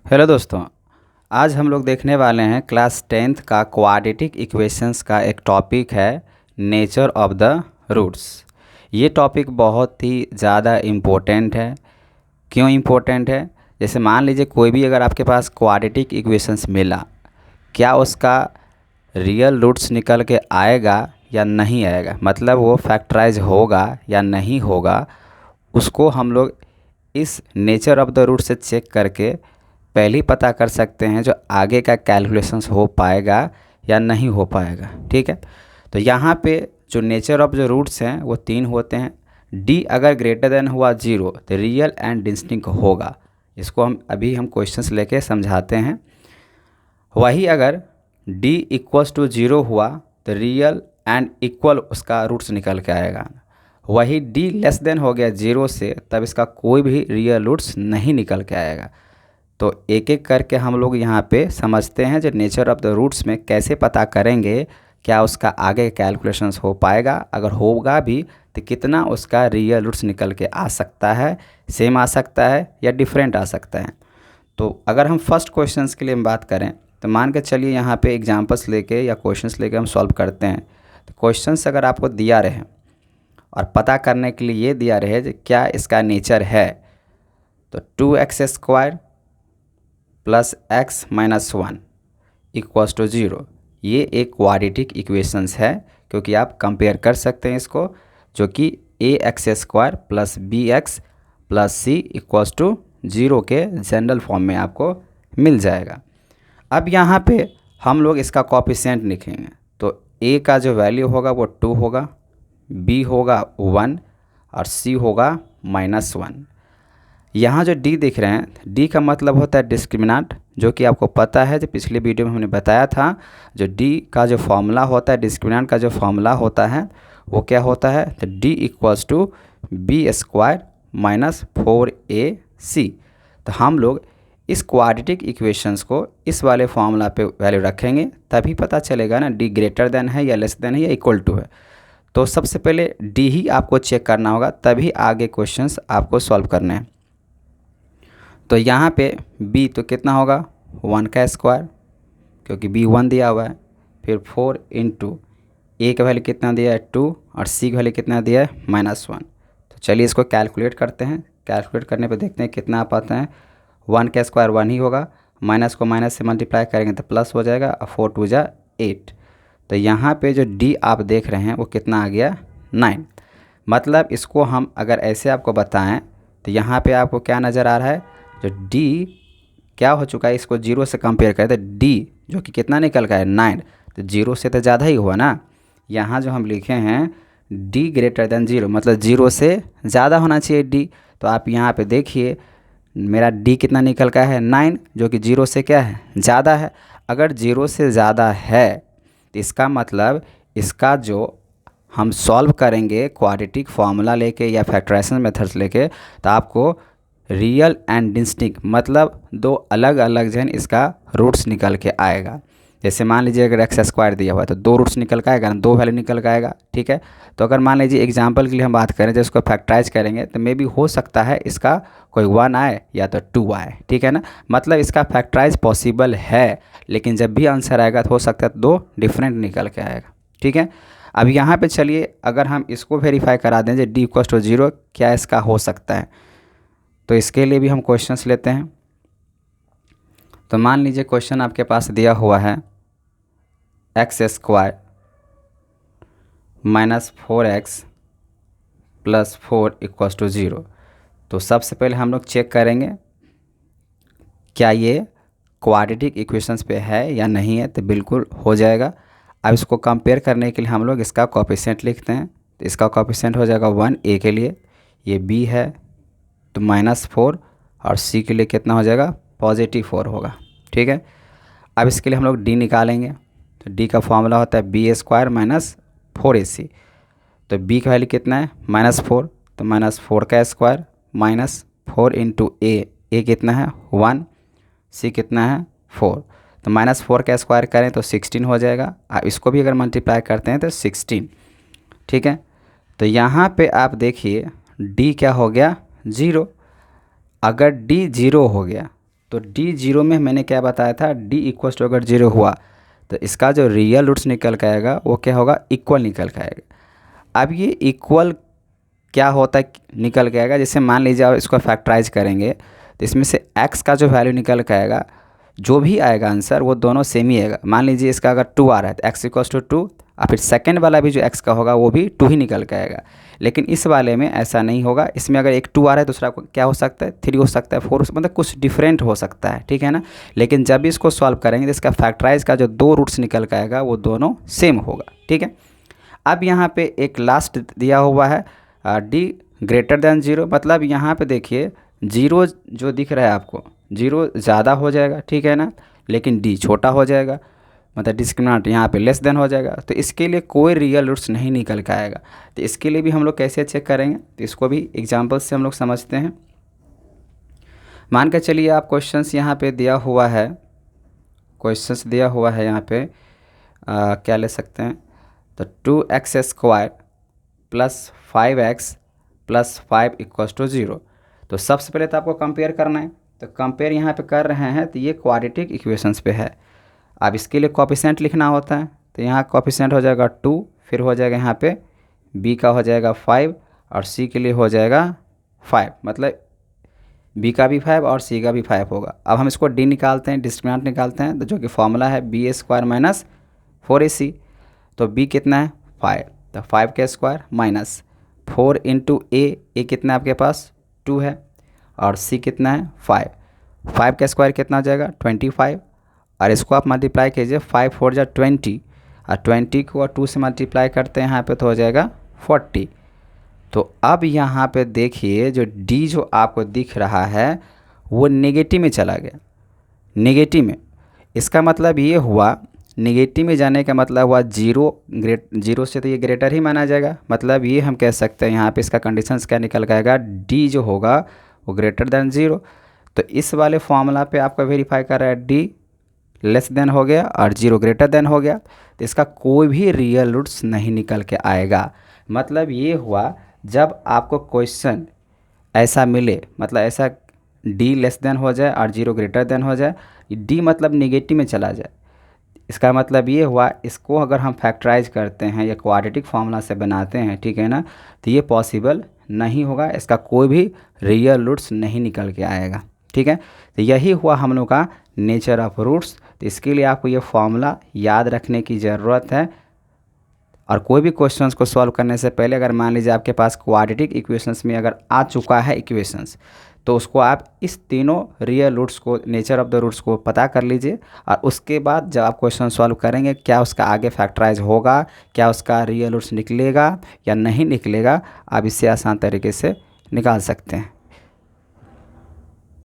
Hello दोस्तों। आज हम लोग देखने वाले हैं क्लास 10th का क्वाड्रेटिक इक्वेशंस का एक टॉपिक है नेचर ऑफ द रूट्स। ये टॉपिक बहुत ही ज़्यादा इम्पोर्टेंट है। क्यों इम्पोर्टेंट है? जैसे मान लीजिए कोई भी अगर आपके पास क्वाड्रेटिक इक्वेशंस मिला, क्या उसका रियल रूट्स निकल के आएगा या नहीं आएगा, मतलब वो फैक्टराइज होगा या नहीं होगा, उसको हम लोग इस नेचर ऑफ द रूट से चेक करके पहले ही पता कर सकते हैं जो आगे का कैलकुलेशंस हो पाएगा या नहीं हो पाएगा। ठीक है, तो यहाँ पे जो नेचर ऑफ जो रूट्स हैं वो 3 होते हैं। डी अगर ग्रेटर देन हुआ 0 तो रियल एंड डिस्टिंक्ट होगा। इसको हम क्वेश्चंस लेके समझाते हैं। वही अगर डी इक्वल्स टू 0 हुआ तो रियल एंड इक्वल उसका रूट्स निकल के आएगा। वही डी लेस देन हो गया 0 से, तब इसका कोई भी रियल रूट्स नहीं निकल के आएगा। तो एक एक करके हम लोग यहाँ पे समझते हैं जो नेचर ऑफ द रूट्स में कैसे पता करेंगे क्या उसका आगे कैलकुलेशंस हो पाएगा, अगर होगा भी तो कितना उसका रियल रूट्स निकल के आ सकता है, सेम आ सकता है या डिफरेंट आ सकता है। तो अगर हम फर्स्ट क्वेश्चंस के लिए हम बात करें तो मान के चलिए यहाँ पे एग्जांपल्स लेके या क्वेश्चंस लेके हम सॉल्व करते हैं। तो क्वेश्चंस अगर आपको दिया रहे और पता करने के लिए ये दिया रहे कि क्या इसका नेचर है, तो 2x² plus x minus 1 equals to 0, ये एक क्वाड्रेटिक इक्वेशंस है, क्योंकि आप कंपेयर कर सकते हैं इसको, जो कि ax² plus bx plus c equals to 0 के जनरल फॉर्म में आपको मिल जाएगा। अब यहाँ पे हम लोग इसका कोएफिशिएंट लिखेंगे, तो a का जो वैल्यू होगा वो 2 होगा, b होगा 1 और c होगा -1। यहाँ जो d दिख रहे हैं, d का मतलब होता है डिस्क्रिमिनेंट, जो कि आपको पता है, जो पिछले वीडियो में हमने बताया था। जो d का जो फॉर्मूला होता है, डिस्क्रिमिनेंट का जो फॉर्मूला होता है वो क्या होता है, तो d equals to b² minus 4ac। तो हम लोग इस क्वाड्रेटिक इक्वेशंस को इस वाले फॉर्मूला पे वैल्यू रखेंगे, तभी पता चलेगा ना d ग्रेटर देन है या लेस देन है या इक्वल टू है। तो सबसे पहले d ही आपको चेक करना होगा, तभी आगे क्वेश्चंस आपको सॉल्व करने हैं। तो यहाँ पे b तो कितना होगा 1 का स्क्वायर, क्योंकि b 1 दिया हुआ है, फिर 4 इंटू a का वैल्यू कितना दिया है 2 और c का वैल्यू कितना दिया है -1। तो चलिए इसको कैलकुलेट करते हैं। कैलकुलेट करने पे देखते हैं कितना आ पाते हैं। 1 का स्क्वायर 1 ही होगा, माइनस को माइनस से मल्टीप्लाई करेंगे तो प्लस हो जाएगा, और 4 2 जा 8। तो यहाँ पे जो d आप देख रहे हैं वो कितना आ गया 9। मतलब इसको हम अगर ऐसे आपको बताएं तो यहाँ पे आपको क्या नज़र आ रहा है, जो d क्या हो चुका है, इसको 0 से कंपेयर करें तो d जो कि कितना निकल का है 9, तो 0 से तो ज़्यादा ही हुआ ना। यहाँ जो हम लिखे हैं d ग्रेटर देन 0, मतलब 0 से ज़्यादा होना चाहिए d। तो आप यहाँ पे देखिए मेरा d कितना निकल का है 9, जो कि 0 से क्या है ज़्यादा है। अगर 0 से ज़्यादा है तो इसका मतलब इसका जो हम सॉल्व करेंगे क्वाड्रेटिक फार्मूला लेके या फैक्टराइजेशन मेथड्स लेके, तो आपको रियल एंड डिस्टिंक्ट मतलब दो अलग अलग जन इसका रूट्स निकल के आएगा। जैसे मान लीजिए अगर x² दिया हुआ है तो 2 रूट्स निकल के आएगा ना, 2 वैल्यू निकल के आएगा। ठीक है, तो अगर मान लीजिए एग्जांपल के लिए हम बात करें, जब इसको फैक्टराइज करेंगे तो मे बी हो सकता है इसका कोई 1 आए या तो 2 आए। ठीक है ना, मतलब इसका फैक्टराइज पॉसिबल है, लेकिन जब भी आंसर आएगा तो हो सकता है 2 डिफरेंट निकल के आएगा। ठीक है, अब यहाँ पे चलिए अगर हम इसको वेरीफाई करा दें d इक्वल्स टू 0 क्या इसका हो सकता है, तो इसके लिए भी हम क्वेश्चंस लेते हैं। तो मान लीजिए क्वेश्चन आपके पास दिया हुआ है x² minus 4x plus 4 equals to 0। तो सबसे पहले हम लोग चेक करेंगे क्या ये क्वाड्रेटिक इक्वेशंस पे है या नहीं है, तो बिल्कुल हो जाएगा। अब इसको कंपेयर करने के लिए हम लोग इसका कोएफिशिएंट लिखते हैं। तो इसका कोएफिशिएंट हो जाएगा 1 a के लिए, ये b है तो -4, और c के लिए कितना हो जाएगा +4 होगा। ठीक है, अब इसके लिए हम लोग d निकालेंगे। तो d का फॉर्मूला होता है b² माइनस 4ac। तो b का वैल्यू कितना है -4, तो -4 का स्क्वायर माइनस 4 इंटू a कितना है 1, c कितना है 4। तो -4 का स्क्वायर करें तो 16 हो जाएगा। अब इसको भी अगर मल्टीप्लाई करते हैं तो 16। ठीक है, तो यहाँ पे आप देखिए d क्या हो गया 0। अगर d 0 हो गया तो डी जीरो में मैंने क्या बताया था, डी इक्वल टू अगर जीरो हुआ तो इसका जो रियल रूट्स निकल के आएगा वो क्या होगा, इक्वल निकल के आएगा। अब ये इक्वल क्या होता है निकल के आएगा, जैसे मान लीजिए आप इसको फैक्टराइज करेंगे तो इसमें से x का जो वैल्यू निकल के आएगा, जो भी आएगा आंसर वो दोनों सेम ही आएगा। मान लीजिए इसका अगर 2 आ रहा है तो x इक्वल टू 2, और फिर सेकेंड वाला भी जो x का होगा वो भी 2 ही निकल के आएगा। लेकिन इस वाले में ऐसा नहीं होगा, इसमें अगर एक 2 आ रहा है दूसरा क्या हो सकता है, 3 हो सकता है, 4 मतलब कुछ डिफरेंट हो सकता है, ठीक है ना। लेकिन जब भी इसको सॉल्व करेंगे तो इसका फैक्टराइज का जो 2 रूट्स निकल के आएगा वो दोनों सेम होगा, ठीक है। अब यहाँ पे एक लास्ट दिया हुआ है डी ग्रेटर देन जीरो, मतलब यहाँ पे देखिए जीरो जो दिख रहा है आपको, जीरो ज़्यादा हो जाएगा, ठीक है ना, लेकिन डी छोटा हो जाएगा, मतलब डिस्क्रिमिनेंट यहाँ पे लेस देन हो जाएगा। तो इसके लिए कोई रियल रूट्स नहीं निकल के आएगा। तो इसके लिए भी हम लोग कैसे चेक करेंगे, तो इसको भी एग्जाम्पल से हम लोग समझते हैं। मान के चलिए आप क्वेश्चंस यहाँ पे दिया हुआ है, क्वेश्चंस दिया हुआ है यहाँ पे क्या ले सकते हैं, तो 2x square plus 5x plus 5 equals to 0। तो सबसे पहले तो आपको कंपेयर करना है, तो कंपेयर यहाँ पे कर रहे हैं तो ये क्वाड्रेटिक इक्वेशंस पे है। अब इसके लिए कोएफिशिएंट लिखना होता है, तो यहाँ कोएफिशिएंट हो जाएगा 2, फिर हो जाएगा यहाँ पे b का हो जाएगा 5 और c के लिए हो जाएगा 5, मतलब b का भी 5 और c का भी 5 होगा। अब हम इसको d निकालते हैं, डिस्क्रिमिनेंट निकालते हैं, तो जो कि फॉर्मूला है b स्क्वायर माइनस 4ac। तो b कितना है 5, तो 5 का स्क्वायर माइनस 4 इंटू ए कितना है आपके पास 2 है, और c कितना है 5, 5 का स्क्वायर कितना हो जाएगा 25, और इसको आप मल्टीप्लाई कीजिए 5 4 जा 20, और 20 को 2 से मल्टीप्लाई करते हैं यहाँ पे तो हो जाएगा 40। तो अब यहाँ पे देखिए जो d जो आपको दिख रहा है वो नेगेटिव में चला गया, नेगेटिव में। इसका मतलब ये हुआ, नेगेटिव में जाने का मतलब हुआ जीरो से तो ये ग्रेटर ही माना जाएगा। मतलब ये हम कह सकते हैं यहाँ पे इसका कंडीशंस क्या निकल के आएगा, डी जो होगा वो ग्रेटर देन जीरो। तो इस वाले फॉर्मूला पे आपका वेरीफाई कर रहा है डी लेस देन हो गया और जीरो ग्रेटर देन हो गया, तो इसका कोई भी रियल रूट्स नहीं निकल के आएगा। मतलब ये हुआ जब आपको क्वेश्चन ऐसा मिले, मतलब ऐसा डी लेस देन हो जाए और जीरो ग्रेटर देन हो जाए, डी मतलब नेगेटिव में चला जाए, इसका मतलब ये हुआ इसको अगर हम फैक्टराइज करते हैं या क्वाड्रेटिक फार्मूला से बनाते हैं, ठीक है ना, तो ये पॉसिबल नहीं होगा, इसका कोई भी रियल रूट्स नहीं निकल के आएगा, ठीक है। तो यही हुआ हम लोग का नेचर ऑफ रूट्स। तो इसके लिए आपको ये फॉर्मूला याद रखने की ज़रूरत है, और कोई भी क्वेश्चंस को सॉल्व करने से पहले अगर मान लीजिए आपके पास क्वाड्रेटिक इक्वेशंस में अगर आ चुका है इक्वेशंस, तो उसको आप इस तीनों रियल रूट्स को, नेचर ऑफ द रूट्स को पता कर लीजिए, और उसके बाद जब आप क्वेश्चन सॉल्व करेंगे क्या उसका आगे फैक्टराइज होगा, क्या उसका रियल रूट्स निकलेगा या नहीं निकलेगा, आप इससे आसान तरीके से निकाल सकते हैं।